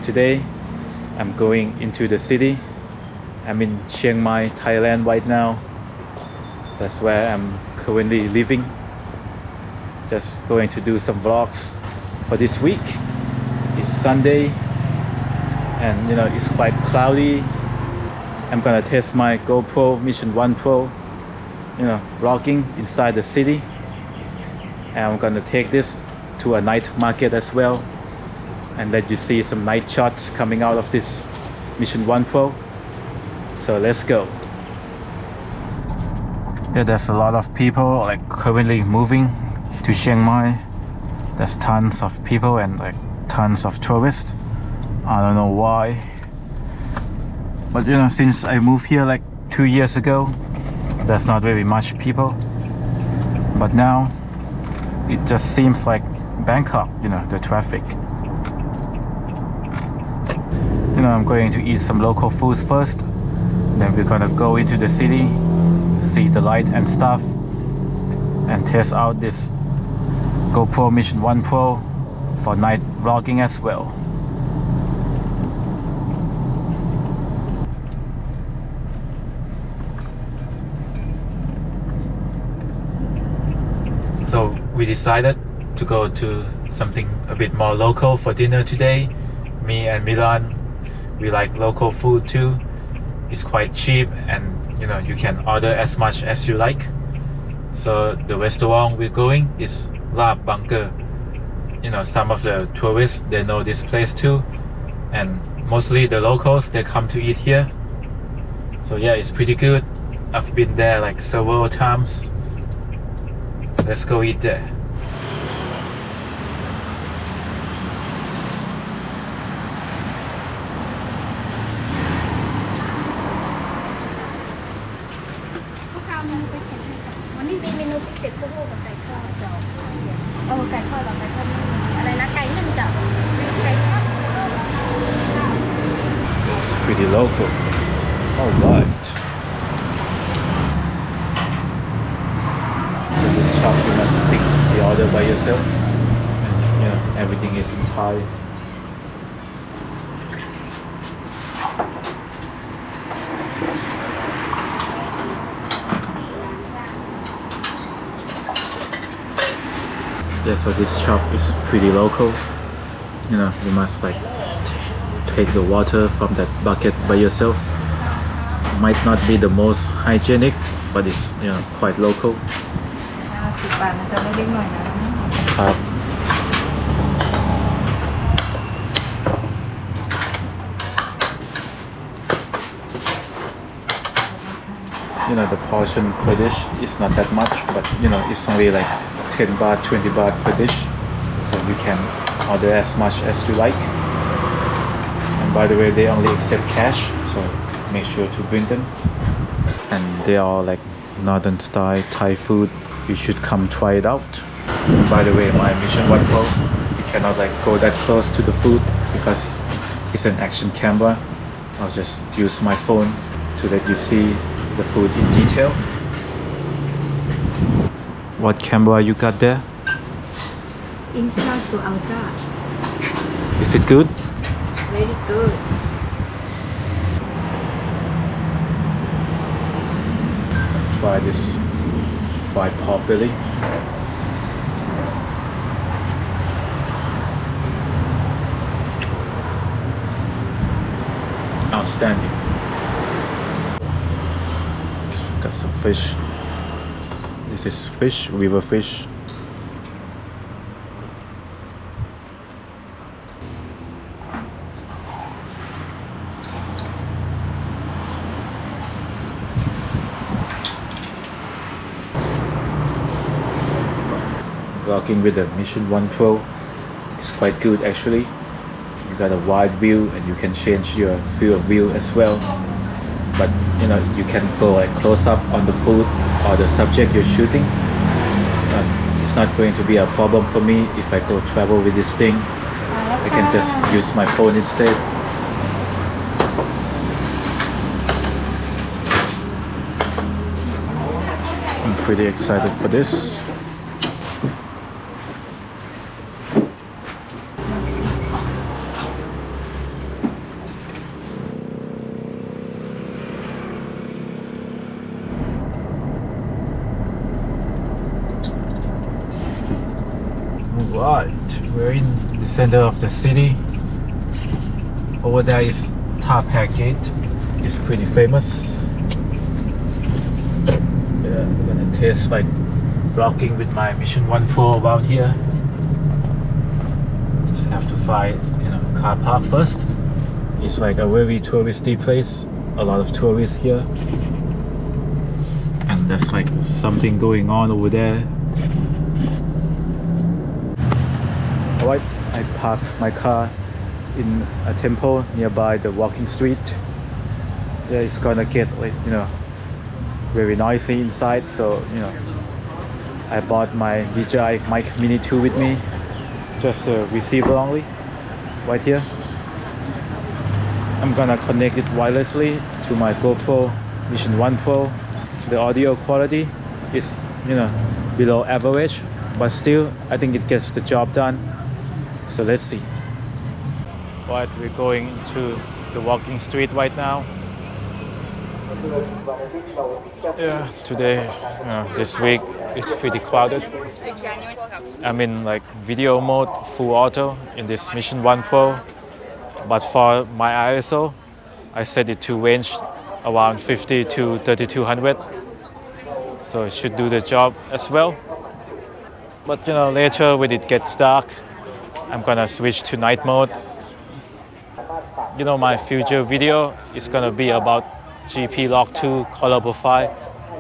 Today I'm going into the city. I'm in Chiang Mai, Thailand right now. That's where I'm currently living. Just going to do some vlogs for this week. It's Sunday and it's quite cloudy. I'm gonna test my GoPro Mission 1 Pro, vlogging inside the city. And I'm gonna take this to a night market as well and let you see some night shots coming out of this Mission 1 Pro. So let's go. Yeah, there's a lot of people currently moving to Chiang Mai. There's tons of people and tons of tourists. I don't know why, but since I moved here 2 years ago, there's not very much people. But now it just seems like Bangkok, the traffic. I'm going to eat some local foods first, then we're gonna go into the city, see the light and stuff, and test out this GoPro Mission 1 Pro for night vlogging as well. So we decided to go to something a bit more local for dinner today. Me and Milan, we like local food too. It's quite cheap and you can order as much as you like. So the restaurant we're going is Lab Bunker. Some of the tourists, they know this place too, and mostly the locals, they come to eat here. So yeah, it's pretty good. I've been there several times. Let's go eat there. It's pretty local. All right. So this shop, you must pick the order by yourself, and everything is in Thai. Yeah, so this shop is pretty local. You must take the water from that bucket by yourself. Might not be the most hygienic, but it's quite local. 10 บาทมันจะไม่เล็กหน่อยนะครับ The portion per dish is not that much, but it's only 10 baht, 20 baht per dish, so you can order as much as you like. And by the way, they only accept cash, so make sure to bring them. And they are northern style Thai food. You should come try it out. And by the way, my Mission 1 Pro, you cannot go that close to the food because it's an action camera. I'll just use my phone to let you see the food in detail. What camera you got there? Insta to Ultra. Is it good? Very good. Try this fried pork belly. Outstanding. Got some fish. This is fish, river fish. Vlogging with the Mission 1 Pro is quite good actually. You got a wide view and you can change your field of view as well. But you can go close up on the food or the subject you're shooting. It's not going to be a problem for me if I go travel with this thing. I can just use my phone instead. I'm pretty excited for this. Right, we're in the center of the city. Over there is Tarpac Gate. It's pretty famous. Yeah, we're gonna test like vlogging with my Mission 1 Pro around here. Just have to find, car park first. It's like a very touristy place. A lot of tourists here. And there's like something going on over there. Alright, I parked my car in a temple nearby the walking street. Yeah, it's gonna get like, very noisy inside, so I bought my DJI Mic Mini 2 with me, just a receiver only, right here. I'm gonna connect it wirelessly to my GoPro Mission 1 Pro. The audio quality is, below average, but still, I think it gets the job done. So let's see. Right, we're going to the walking street right now. Yeah, today, this week, it's pretty crowded. I'm in like video mode, full auto in this Mission 1 Pro. But for my ISO, I set it to range around 50 to 3200. So it should do the job as well. But later when it gets dark, I'm gonna switch to night mode. My future video is gonna be about GP Log 2 color profile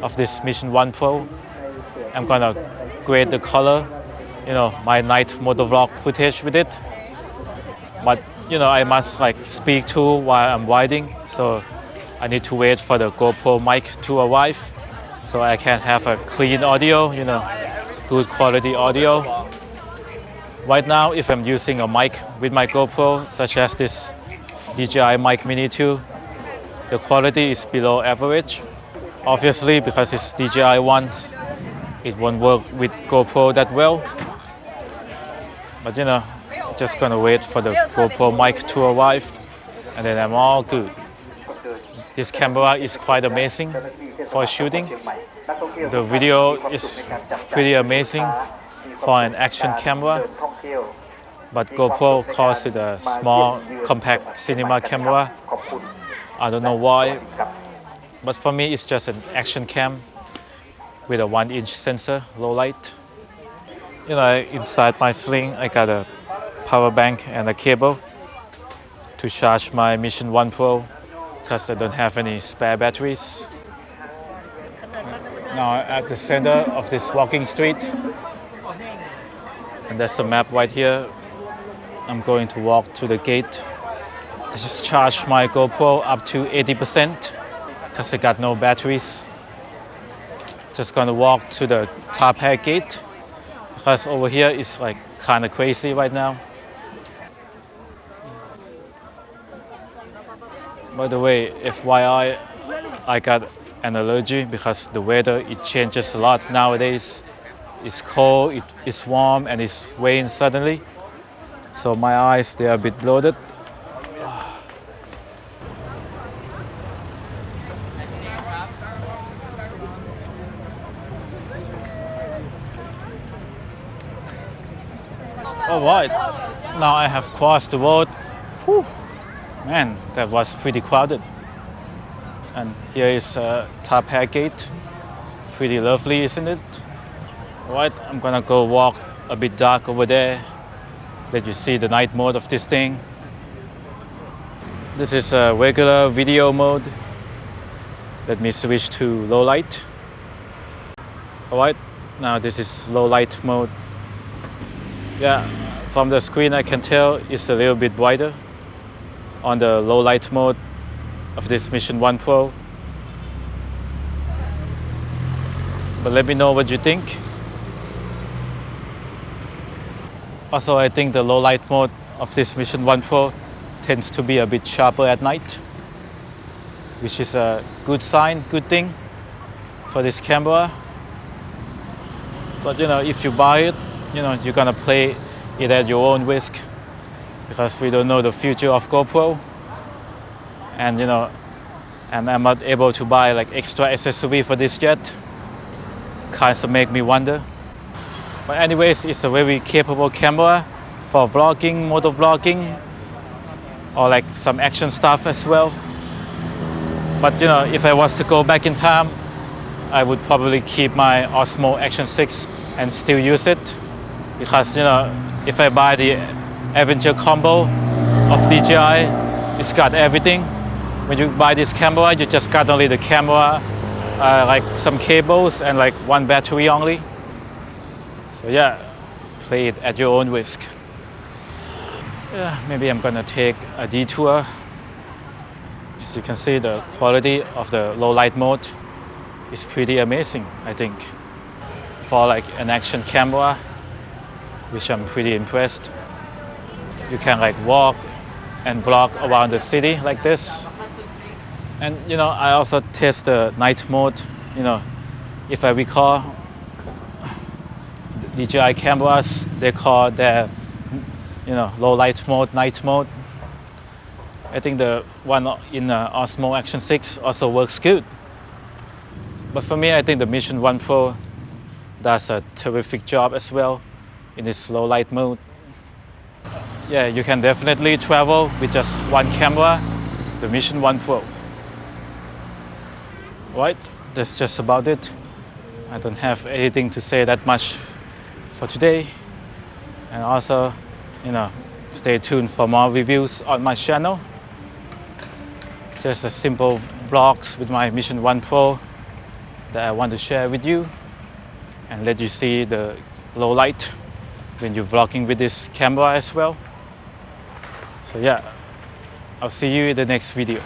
of this Mission 1 Pro. I'm gonna grade the color, my night motovlog footage with it. But I must like speak to while I'm riding, so I need to wait for the GoPro mic to arrive, so I can have a clean audio, good quality audio. Right now, if I'm using a mic with my GoPro, such as this DJI Mic Mini 2, the quality is below average. Obviously, because it's DJI ones, it won't work with GoPro that well. But just gonna wait for the GoPro mic to arrive, and then I'm all good. This camera is quite amazing for shooting. The video is pretty amazing for an action camera, but GoPro calls it a small compact cinema camera. I don't know why, but for me it's just an action cam with a 1-inch sensor, low light. Inside my sling I got a power bank and a cable to charge my Mission 1 Pro because I don't have any spare batteries. Now at the center of this walking street, and there's a map right here. I'm going to walk to the gate. I just charged my GoPro up to 80% because I got no batteries. Just gonna walk to the Tarpac Gate because over here is like kind of crazy right now. By the way, FYI, I got an allergy because the weather, it changes a lot nowadays. It's cold, it's warm, and it's rain suddenly. So my eyes, they are a bit bloated. Alright, now I have crossed the road. Whew. Man, that was pretty crowded. And here is Tarpac Gate. Pretty lovely, isn't it? Alright, I'm gonna go walk a bit dark over there. Let you see the night mode of this thing. This is a regular video mode. Let me switch to low light. Alright, now this is low light mode. Yeah, from the screen I can tell it's a little bit brighter on the low light mode of this Mission 1 Pro. But let me know what you think. Also, I think the low light mode of this Mission 1 Pro tends to be a bit sharper at night, which is a good sign, good thing for this camera. But if you buy it, you're gonna play it at your own risk, because we don't know the future of GoPro, and and I'm not able to buy like extra accessory for this yet. Kind of make me wonder. But anyways, it's a very capable camera for vlogging, motor vlogging, or like some action stuff as well. But you know, if I was to go back in time, I would probably keep my Osmo Action 6 and still use it, because you know, if I buy the Adventure combo of DJI, it's got everything. When you buy this camera, you just got only the camera, like some cables and like one battery only. So yeah, play it at your own risk. Yeah, maybe I'm gonna take a detour. As you can see, the quality of the low light mode is pretty amazing, I think, for like an action camera, which I'm pretty impressed. You can like walk and vlog around the city like this. And you know, I also test the night mode. You know, if I recall, DJI cameras, they call their, you know, low light mode night mode. I think the one in Osmo Action 6 also works good. But for me, I think the Mission 1 Pro does a terrific job as well in its low light mode. Yeah, you can definitely travel with just one camera, the Mission 1 Pro. Right, that's just about it. I don't have anything to say that much for today. And also, you know, stay tuned for more reviews on my channel. Just a simple vlogs with my Mission 1 Pro that I want to share with you and let you see the low light when you're vlogging with this camera as well. So yeah, I'll see you in the next video.